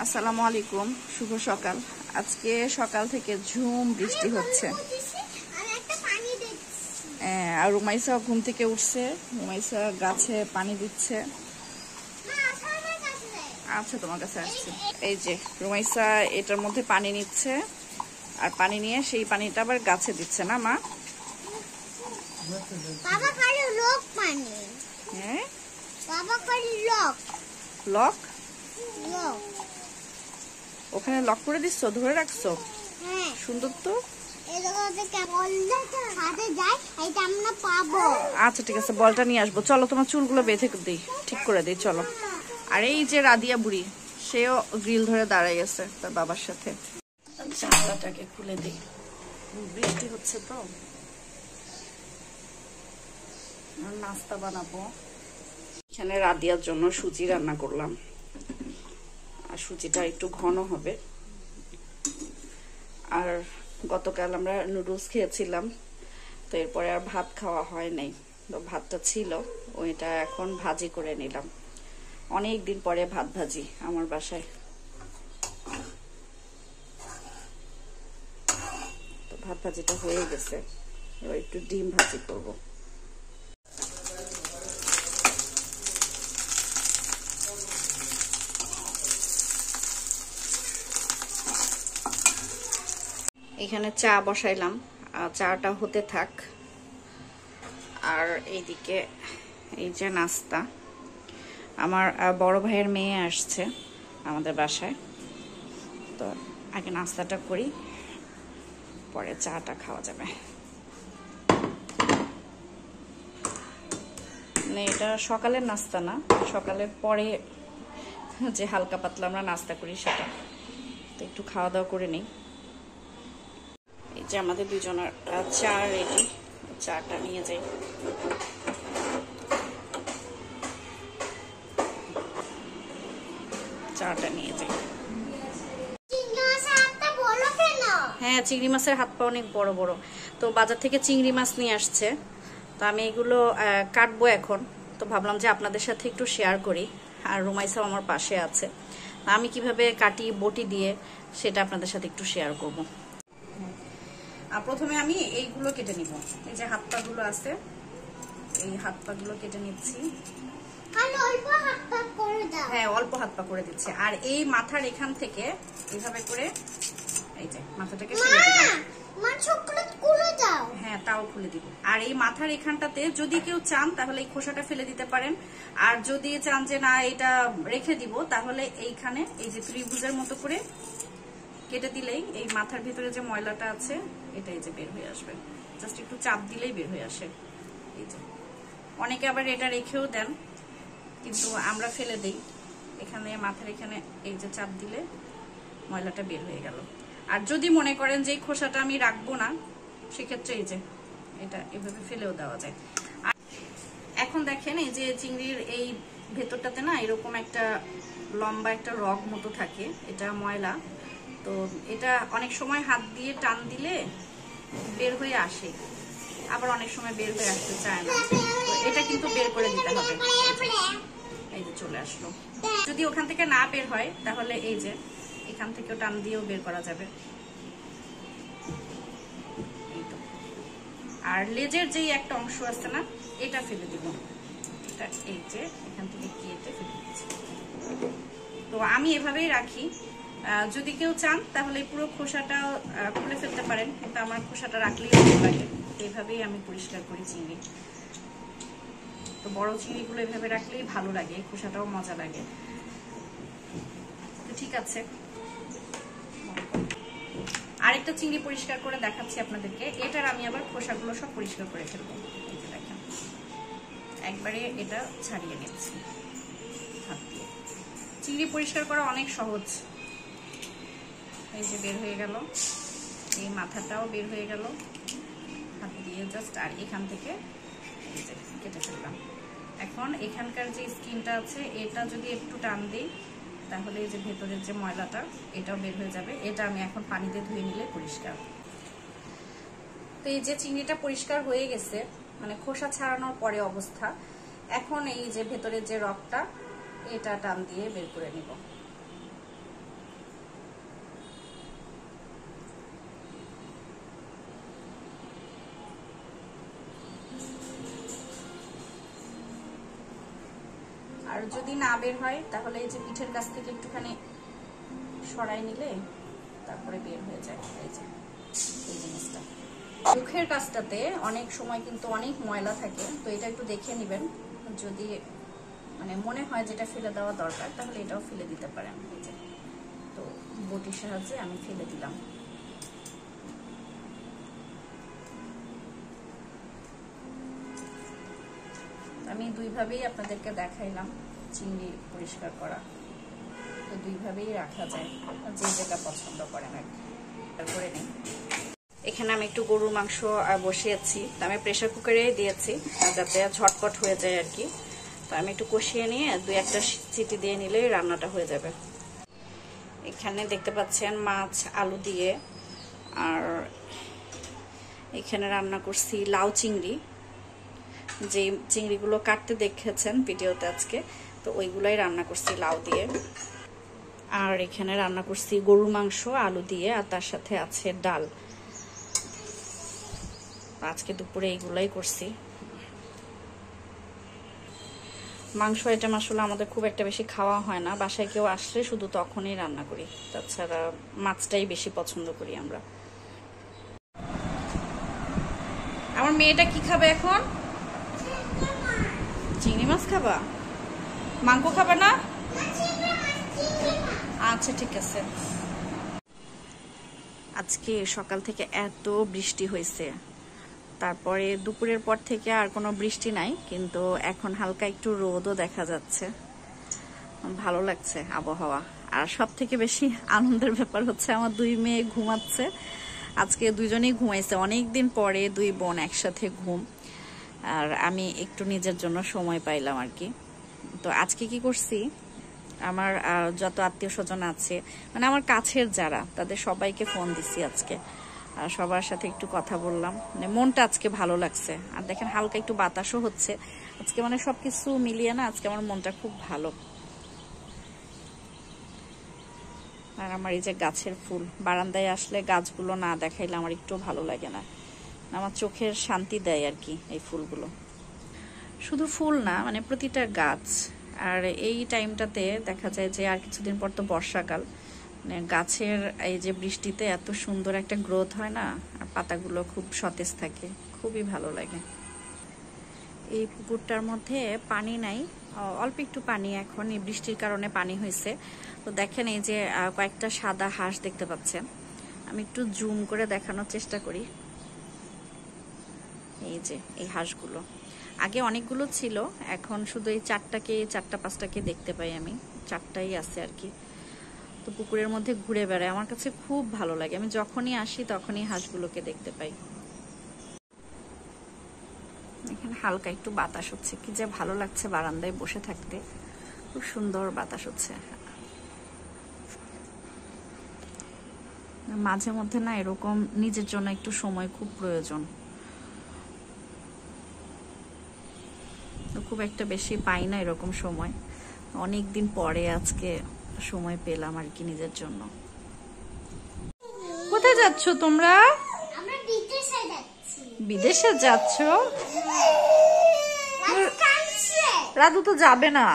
আসসালামু আলাইকুম, শুভ সকাল। আজকে সকাল থেকে ঝুম বৃষ্টি হচ্ছে। আর রুমাইসা ঘুম থেকে উঠছে, রুমাইসা গাছে পানি দিচ্ছে। আচ্ছা, তোমার কাছে আসছে। এই যে রুমাইসা এটার মধ্যে পানি নিচ্ছে, আর পানি নিয়ে সেই পানিটা আবার গাছে দিচ্ছে না মা? হ্যাঁ, লক ওখানে লক করে দিচ্ছ, ধরে রাখছো? সুন্দর তো। আচ্ছা ঠিক আছে, বলটা নিয়ে আসবো। চলো তোমার চুলগুলো বেঁধে দিই, ঠিক করে দিই, চলো। আর এই যে রাদিয়া বুড়ি, সেও গ্রিল ধরে দাঁড়ায় গেছে তার বাবার সাথে। জানলাটাকে খুলে দিই, বৃষ্টি হচ্ছে তো। নাস্তা বানাবো। এখানে রাদিয়ার জন্য সুজি রান্না করলাম, আর সুজিটা একটু ঘন হবে। আর গতকাল আমরা নুডলস খেয়েছিলাম, তো এরপরে আর ভাত খাওয়া হয় নাই। তো ভাতটা ছিল, ওইটা এখন ভাজি করে নিলাম। অনেক দিন পরে ভাত ভাজি আমার বাসায়। তো ভাত ভাজিটা হয়ে গেছে, এবার একটু ডিম ভাজি করবো। এখানে চা বসাইলাম, চাটা হতে থাক। আর এইদিকে এই যে নাস্তা, আমার বড় ভাইয়ের মেয়ে আসছে আমাদের বাসায়, তো আগে নাস্তাটা করি, পরে চাটা খাওয়া যাবে। মানে এটা সকালের নাস্তা না, সকালের পরে যে হালকা পাতলা আমরা নাস্তা করি সেটা। তো একটু খাওয়া দাওয়া করে নিই। এই যে আমাদের দুজনের চা রেডি, চাটা নিয়ে যাই। চাটা নিয়ে যাই। হ্যাঁ, চিংড়ি মাছের হাত পা অনেক বড় বড়। তো বাজার থেকে চিংড়ি মাছ নিয়ে আসছে, তো আমি এগুলো কাটবো এখন। তো ভাবলাম যে আপনাদের সাথে একটু শেয়ার করি। আর রুমাইসাও আমার পাশে আছে, আমি কিভাবে কাটি বটি দিয়ে সেটা আপনাদের সাথে একটু শেয়ার করব। আর প্রথমে আমি এইগুলো কেটে নিব। এই যে হাত পা গুলো আছে, এই হাত পা গুলো কেটে নিচ্ছি। হ্যাঁ, অল্প হাত পা করে দিচ্ছি। আর এই মাথার এখান থেকে এইভাবে করে এই যে মাথাটাকে ফেলে দিলাম। হ্যাঁ, তাও খুলে দিব। আর এই মাথার এখানটাতে যদি কেউ চান তাহলে এই খোসাটা ফেলে দিতে পারেন, আর যদি চান যে না এটা রেখে দিব তাহলে এইখানে এই যে ত্রিভুজের মতো করে কেটে দিলেই এই মাথার ভিতরে যে ময়লাটা আছে এটা এই যে বের হয়ে আসবে। জাস্ট একটু চাপ দিলেই বের হয়ে আসে। এই যে অনেকে আবার এটা রেখেও দেন, কিন্তু আমরা ফেলে দেই। এখানে মাথার এখানে এই যে চাপ দিলে ময়লাটা বের হয়ে গেল। আর যদি মনে করেন যে এই খোসাটা আমি রাখবো না, সেক্ষেত্রে এই যে এটা এভাবে ফেলেও দেওয়া যায়। আর এখন দেখেন এই যে চিংড়ির এই ভেতরটাতে না এরকম একটা লম্বা একটা রগ মতো থাকে, এটা ময়লা। তো এটা অনেক সময় হাত দিয়ে টান দিলে বের হয়ে আসে, আবার অনেক সময় বের হয়ে আসতে চায় না। তো এটা কিন্তু বের করে দিতে হবে। এই যে চলে আসলো। যদি ওখান থেকে না বের হয় তাহলে এই যে এখান থেকেও টান দিয়েও বের করা যাবে। আর লেজের যেই একটা অংশ আছে না, এটা ফেলে দিব। এটা এই যে এখান থেকে কেটে ফেলে দিচ্ছি। তো আমি এভাবেই রাখি। যদি কেউ চান তাহলে পুরো খোসাটা খুলে ফেলতে পারেন, কিন্তু আমার খোসাটা রাখলেই ভালো লাগে। এইভাবেই আমি পরিষ্কার করি চিংড়ি। তো বড় চিংড়িগুলো এভাবে রাখলেই ভালো লাগে, খোসাটাও মজা লাগে। তো ঠিক আছে, আরেকটা চিংড়ি পরিষ্কার করে দেখাচ্ছি আপনাদেরকে। এটার আমি আবার খোসাগুলো সব পরিষ্কার করে ফেলবো। এই যে দেখেন, একবারে এটা ছাড়িয়ে নিচ্ছি হাত দিয়ে। চিংড়ি পরিষ্কার করা অনেক সহজ। এই যে বের হয়ে গেল, এই মাথাটাও বের হয়ে গেল হাত দিয়ে জাস্ট। আর এখান থেকে এই যে কেটে ফেললাম। এখন এখানকার যে স্কিনটা আছে এটা যদি একটু টান দিই তাহলে এই যে ভেতরের যে ময়লাটা এটাও বের হয়ে যাবে। এটা আমি এখন পানিতে ধুয়ে নিলে পরিষ্কার। তো এই যে চিংড়িটা পরিষ্কার হয়ে গেছে, মানে খোসা ছাড়ানোর পরে অবস্থা। এখন এই যে ভেতরের যে রগটা এটা টান দিয়ে বের করে নিব। আর যদি না বের হয় তাহলে এই যে পিঠের কাছ থেকে একটুখানি সরাই নিলে তারপরে বের হয়ে যায়। এই যে এই জিনিসটা মুখের কাছটাতে অনেক সময় কিন্তু অনেক ময়লা থাকে, তো এটা একটু দেখে নেবেন। যদি মানে মনে হয় যেটা ফেলে দেওয়া দরকার তাহলে এটাও ফেলে দিতে পারেন। এই যে তো বটির সাহায্যে আমি ফেলে দিলাম। আমি দুইভাবেই আপনাদেরকে দেখাইলাম চিংড়ি পরিষ্কার করা, তো দুইভাবেই রাখা যায়, যে যেটা পছন্দ করেন আর কি। তারপরে নেই এখানে আমি একটু গরুর মাংস বসিয়েছি, আমি প্রেসার কুকারে দিয়েছি যাতে ঝটপট হয়ে যায় আর কি। তো আমি একটু কষিয়ে নিয়ে 2-1টা সিটি দিয়ে নিলেই রান্নাটা হয়ে যাবে। এখানে দেখতে পাচ্ছেন মাছ আলু দিয়ে, আর এখানে রান্না করছি লাউ চিংড়ি, যে চিংড়িগুলো কাটতে দেখেছেন ভিডিওতে আজকে, তো ওইগুলাই রান্না করছি লাউ দিয়ে। আর এখানে রান্না করছি গরুর মাংস আলু দিয়ে, আর তার সাথে আছে ডাল। আজকে দুপুরে এইগুলাই করছি। মাংস আইটেম আসলে আমাদের খুব একটা বেশি খাওয়া হয় না, বাসায় কেউ আসলে শুধু তখনই রান্না করি, তাছাড়া মাছটাই বেশি পছন্দ করি আমরা। আমার মেয়েটা কি খাবে এখন? চিংড়ি মাছ খাবা? মাংস খাবে না? আচ্ছা ঠিক আছে। আজকে সকাল থেকে এত বৃষ্টি হয়েছে, তারপরে দুপুরের পর থেকে আর কোনো বৃষ্টি নাই, কিন্তু এখন হালকা একটু রোদও দেখা যাচ্ছে, ভালো লাগছে আবহাওয়া। আর সব থেকে বেশি আনন্দের ব্যাপার হচ্ছে আমার 2 মেয়ে ঘুমাচ্ছে। আজকে দুজনেই ঘুমাইছে, অনেকদিন পরে 2 বোন একসাথে ঘুম, আর আমি একটু নিজের জন্য সময় পাইলাম আর কি। তো আজকে কি করছি, আমার যত আত্মীয় স্বজন আছে, মানে আমার কাছের যারা, তাদের সবাইকে ফোন দিছি আজকে, আর সবার সাথে একটু কথা বললাম, মানে মনটা আজকে ভালো লাগছে। আর দেখেন হালকা একটু বাতাসও হচ্ছে আজকে, মানে সবকিছু মিলিয়ে না আজকে আমার মনটা খুব ভালো। আর আমার এই যে গাছের ফুল, বারান্দায় আসলে গাছগুলো না দেখাইলে আমার একটু ভালো লাগে না, আমার চোখের শান্তি দেয় আর কি এই ফুলগুলো। শুধু ফুল না, মানে প্রতিটা গাছ। আর এই টাইমটাতে দেখা যায় যে আর কিছুদিন পর তো বর্ষাকাল, মানে গাছের এই যে বৃষ্টিতে এত সুন্দর একটা গ্রোথ হয় না, আর পাতাগুলো খুব সতেজ থাকে, খুবই ভালো লাগে। এই পুকুরটার মধ্যে পানি নাই, অল্প একটু পানি, এখন এই বৃষ্টির কারণে পানি হয়েছে। তো দেখেন এই যে কয়েকটা সাদা হাঁস দেখতে পাচ্ছেন, আমি একটু জুম করে দেখানোর চেষ্টা করি। এই যে এই হাঁসগুলো, আগে অনেকগুলো ছিল, এখন শুধু এই 4টা-5টাকে দেখতে পাই আমি, 4টাই আছে আর কি। তো পুকুরের মধ্যে ঘুরে বেড়ায়, আমার কাছে খুব ভালো লাগে, আমি যখনই আসি তখনই হাঁসগুলোকে দেখতে পাই। এখানে হালকা একটু বাতাস হচ্ছে, কি যে ভালো লাগছে বারান্দায় বসে থাকতে, খুব সুন্দর বাতাস হচ্ছে। মাঝে মধ্যে না এরকম নিজের জন্য একটু সময় খুব প্রয়োজন, খুব একটা বেশি পাই না এরকম সময়, অনেক দিন পরে আজকে সময় পেলাম আর কি নিজের জন্য। কোথায় যাচ্ছ তোমরা? আমরা বিদেশে যাচ্ছি। বিদেশে যাচ্ছ? রাধু তো যাবে না।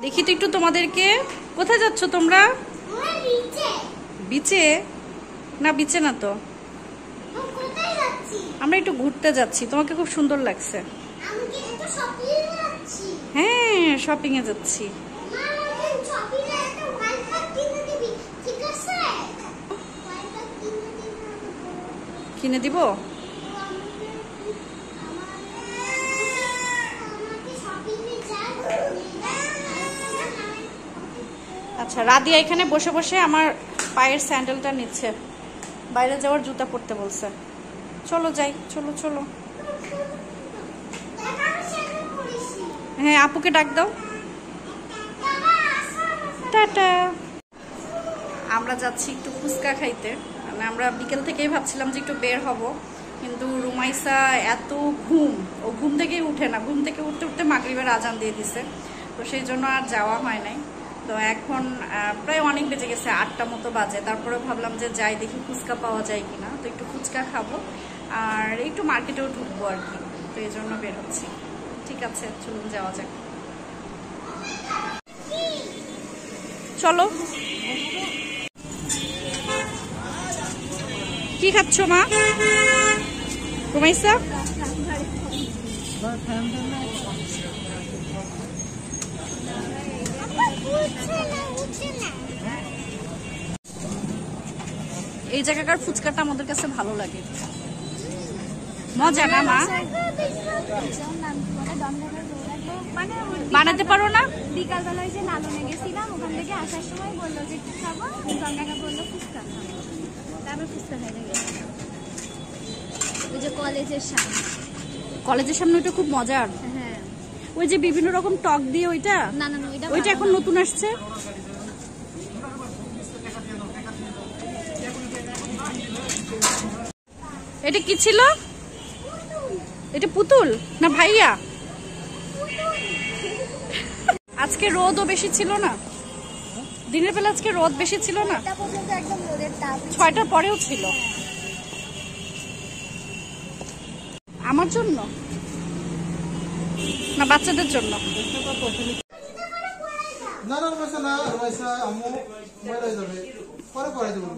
দেখি তো একটু তোমাদেরকে, কোথায় যাচ্ছ তোমরা? বিচে? না বিচে না তো, আমরা একটু ঘুরতে যাচ্ছি, তোমাকে খুব সুন্দর লাগছে। হ্যাঁ শপিং এ যাচ্ছি। কিনে দিব? আচ্ছা, রাদিয়া এখানে বসে বসে আমার পায়ের স্যান্ডেলটা নিচ্ছে, বাইরে যাওয়ার জুতা পরতে বলছে। চলো যাই, চলো চলো। হ্যাঁ আপুকে ডাক দাও। টাটা। আমরা যাচ্ছি একটু ফুচকা খাইতে, মানে আমরা বিকেল থেকেই ভাবছিলাম যে একটু বের হব, কিন্তু রুমাইসা এত ঘুম, ও ঘুম থেকেই উঠে না, ঘুম থেকে উঠতে উঠতে মাগরিবের আজান দিয়ে দিছে। তো সেই জন্য আর যাওয়া হয় নাই। তো এখন প্রায় অনেক বেজে গেছে, 8টা মতো বাজে। তারপরে ভাবলাম যে যাই দেখি ফুচকা পাওয়া যায় কিনা, তো একটু ফুচকা খাবো আর একটু মার্কেটেও ঢুকবো আর কি। তো এই জন্য বের হচ্ছি। ঠিক আছে, চলুন যাওয়া যাক। চলো। কি খাচ্ছ মা? রুমাইসা এই জায়গাকার ফুচকাটা আমাদের কাছে ভালো লাগে, মজা না মা? বানাতে পারো না? বিকালবেলায় যে নালনে গেছিলাম, ওখান থেকে আসার সময় বললো যে কি খাবো, গঙ্গাকে বললো ফুচকা খাবো, তারপর ফুচকা খাইতে গেছিলাম ওই যে কলেজের সামনে। কলেজের সামনে ওইটা খুব মজার। হ্যাঁ, ওই যে বিভিন্ন রকম টক দিয়ে ওইটা, না না ওইটা এখন নতুন আসছে। এটা কি ছিল? এটা পুতুল না ভাইয়া? আজকে রোদও বেশি ছিল না, দিনের বেলা আজকে রোদ বেশি ছিল না, 6টার পরেও ছিল। আমার জন্য না বাচ্চাদের জন্য? না না রমেশা না, রমেশা আম্মু মরে যাবে, পরে দেবো।